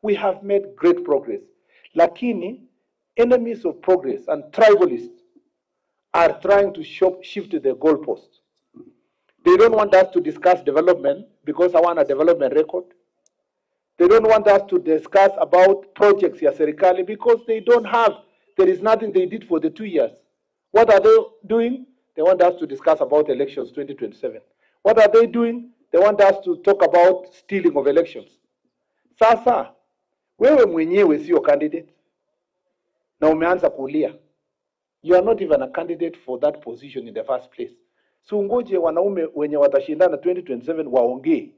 We have made great progress. Lakini, enemies of progress and tribalists are trying to shift the goalpost. They don't want us to discuss development because I want a development record. They don't want us to discuss about projects ya serikali because there is nothing they did for the 2 years. What are they doing? They want us to discuss about elections 2027. What are they doing? They want us to talk about stealing of elections. Sasa, wewe mwenyewe sio candidate na umeanza kulia. You are not even a candidate for that position in the first place. So ngoje wanaume wenye watashindana 2027 waongee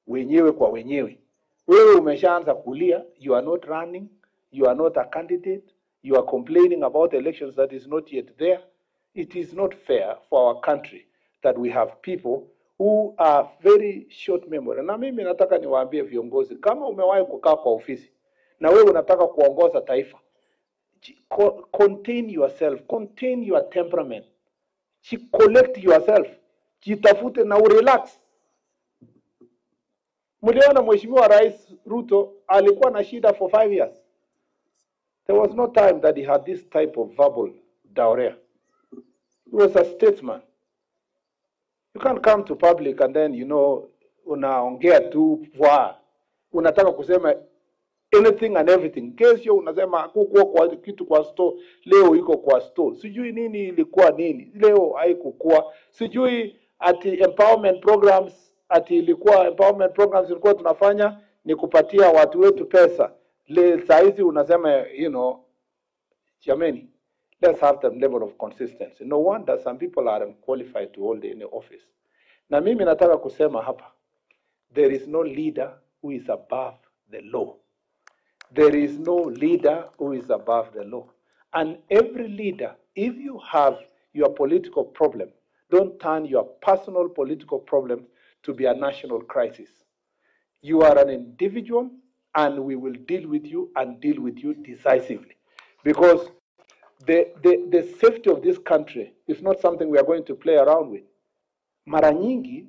wenyewe kwa wenyewe. Wewe umeshaanza kulia, you are not running, you are not a candidate, you are complaining about elections that is not yet there. It is not fair for our country that we have people who are very short memory. Na mimi nataka niwaambie viongozi, kama umewahi kukaa kwa ofisi na wewe unataka kuongoza taifa, contain yourself, contain your temperament, collect yourself, jitafute na urelax. Muliona Mheshimiwa Rais Ruto alikuwa na shida for 5 years. There was no time that he had this type of verbal diarrhea. He was a statesman. You can't come to public and then, unaongea tu unataka kusema anything and everything. Kesho unasema kukuwa kwa kitu kwa store, leo iko kwa store. Sijui nini ilikuwa nini, leo haikukuwa. Sijui ati empowerment programs, ilikuwa tunafanya ni kupatia watu wetu pesa. Saizi unasema, jameni, let's have the level of consistency. No wonder some people are unqualified to hold any office. Na mimi nataka kusema hapa, there is no leader who is above the law. There is no leader who is above the law. And every leader, if you have your political problem, don't turn your personal political problem to be a national crisis. You are an individual, and we will deal with you and deal with you decisively. Because the safety of this country is not something we are going to play around with. Mara nyingi,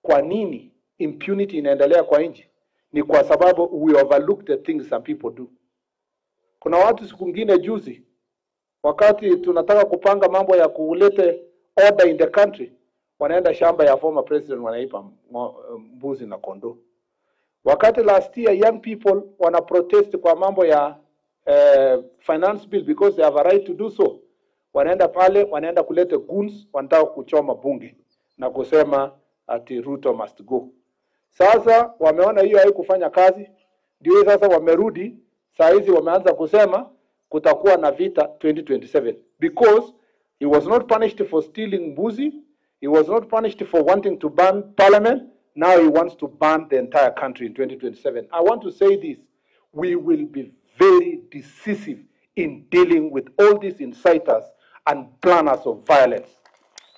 kwa nini impunity inaendelea kwa nchi? Ni kwa sababu we overlook the things some people do. Kuna watu siku ngine juzi, wakati tunataka kupanga mambo ya kulete order in the country, wanaenda shamba ya former president wanaipa mbuzi na kondoo. Wakati last year young people wana protest kwa mambo ya finance bill because they have a right to do so, wanaenda pale, wanaenda kulete goons, wanataka kuchoma bunge na kusema ati Ruto must go. Sasa wameona hiyo haikufanya kazi, ndio sasa wamerudi, saa hizi wameanza kusema kutakuwa na vita 2027 because he was not punished for stealing mbuzi, he was not punished for wanting to ban parliament. Now he wants to ban the entire country in 2027. I want to say this, we will be very decisive in dealing with all these inciters and planners of violence.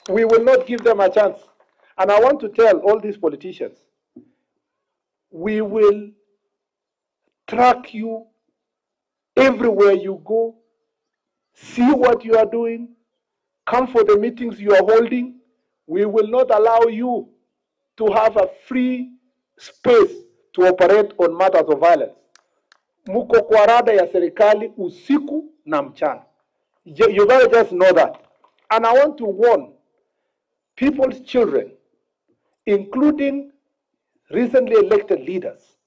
We will not give them a chance. And I want to tell all these politicians, we will track you everywhere you go, see what you are doing, come for the meetings you are holding. We will not allow you to have a free space to operate on matters of violence. Muko kwa rada ya serikali usiku na mchana. You gotta just know that. And I want to warn people's children, including recently elected leaders,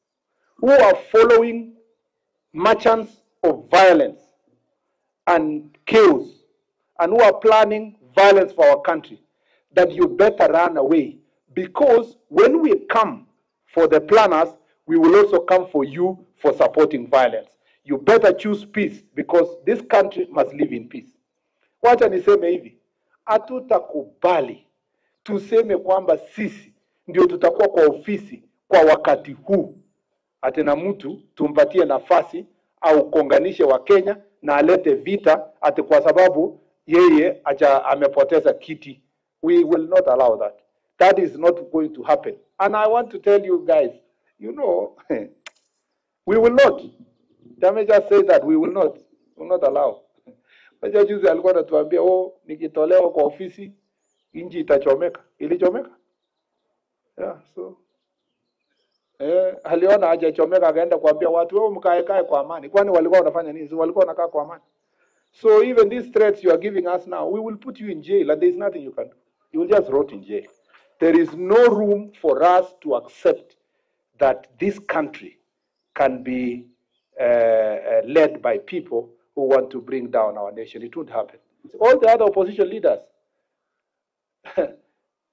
who are following merchants of violence and chaos, and who are planning violence for our country, that you better run away. Because when we come for the planners, we will also come for you for supporting violence. You better choose peace, because this country must live in peace. Wacha niseme hivi, hatutakubali tuseme kwamba sisi ndio tutakuwa kwa ofisi kwa wakati huu. Ati na mtu tumpatie nafasi au konganishe wa Kenya na alete vita ati kwa sababu yeye amepoteza kiti. We will not allow that. That is not going to happen. And I want to tell you guys, we will not. Let me just say that we will not allow. Wacha juzi alikuwa anatuambia nikitolewa kwa ofisi inji itachomeka. Ilichomeka? Yeah, so Aliona hajachomeka akaenda kuambia watu wao mkae kwa amani. Kwani walikuwa wanafanya nini? Si walikuwa wanakaa kwa amani. So even these threats you are giving us now, we will put you in jail and there is nothing you can do. You will just rot in jail. There is no room for us to accept that this country can be led by people who want to bring down our nation. It won't happen. All the other opposition leaders,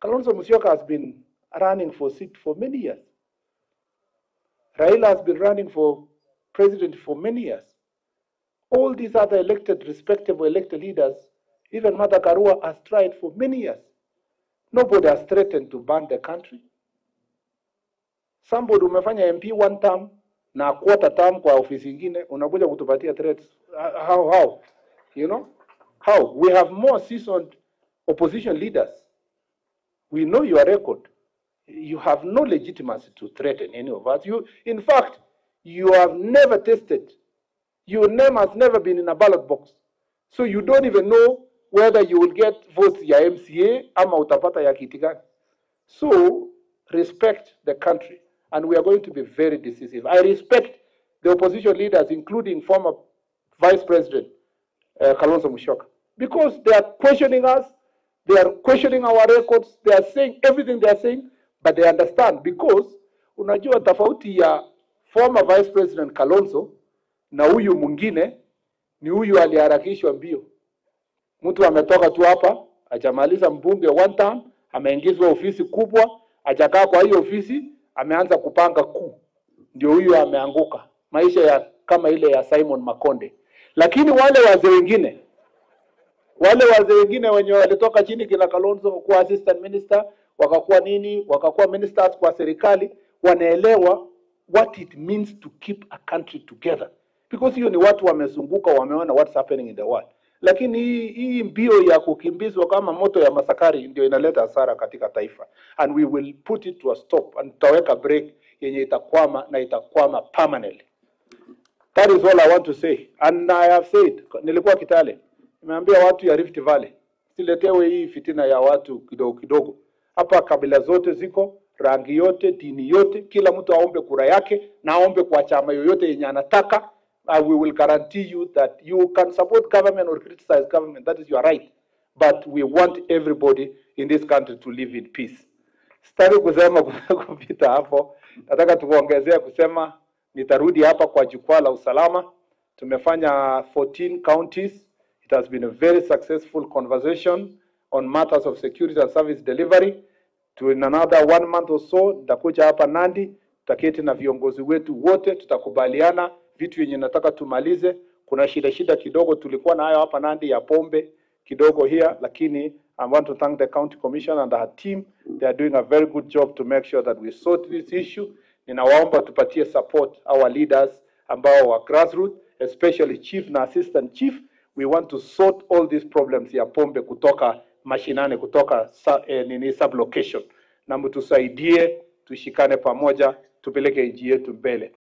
Kalonzo Musyoka has been running for seat for many years. Raila has been running for president for many years. All these other elected, respectable elected leaders, even Martha Karua has tried for many years. Nobody has threatened to ban the country. Somebody umefanya MP one term na quarter term kwa ofisi ingine, unakuja kutupatia threats. How? You know? How? We have more seasoned opposition leaders. We know your record. You have no legitimacy to threaten any of us. In fact, you have never tested. Your name has never been in a ballot box. So you don't even know whether you will get votes ya MCA ama utapata ya kiti gani. So respect the country, and we are going to be very decisive. I respect the opposition leaders, including former Vice President Kalonzo Musyoka, because they are questioning us, they are questioning our records, they are saying everything they are saying, but they understand because unajua tofauti ya former Vice President Kalonzo na huyu mwingine ni huyu aliharakishwa mbio. Mtu ametoka tu hapa, hajamaliza mbunge one term, ameingizwa ofisi kubwa, hajakaa kwa hiyo ofisi, ameanza kupanga kuu. Ndio huyu ameanguka. Maisha ya kama ile ya Simon Makonde. Lakini wale wazee wengine wenye walitoka chini kila Kalonzo kuwa assistant minister, wakakuwa nini, wakakuwa ministers kwa serikali, wanaelewa what it means to keep a country together. Because hiyo ni watu wamezunguka, wameona what's happening in the world. Lakini hii mbio ya kukimbizwa kama moto ya masakari ndio inaleta hasara katika taifa. And we will put it to a stop, and tutaweka break yenye itakwama na itakwama permanently. That is all I want to say. And I have said, nilikuwa Kitale, nimeambia watu ya Rift Valley, siletewe hii fitina ya watu kidogo kidogo. Hapa kabila zote ziko, rangi yote, dini yote, kila mtu aombe kura yake na aombe kwa chama yoyote yenye anataka. We will guarantee you that you can support government or criticize government. That is your right. But we want everybody in this country to live in peace. Sitaki kusema kupita hapo. Nataka tuongezea kusema nitarudi hapa kwa jukwaa la usalama. Tumefanya 14 counties. It has been a very successful conversation on matters of security and service delivery. In another 1 month or so, nitakuja hapa Nandi, tutaketi na viongozi wetu wote, tutakubaliana vitu yenye nataka tumalize. Kuna shida kidogo tulikuwa nayo hapa Nandi ya pombe kidogo here, lakini I want to thank the county commission and her team. They are doing a very good job to make sure that we sort this issue. Ninawaomba tupatie support our leaders ambao wa grassroots, especially chief na assistant chief. We want to sort all these problems ya pombe kutoka mashinani, kutoka sublocation. Na mtusaidie tushikane pamoja, tupeleke nchi yetu mbele.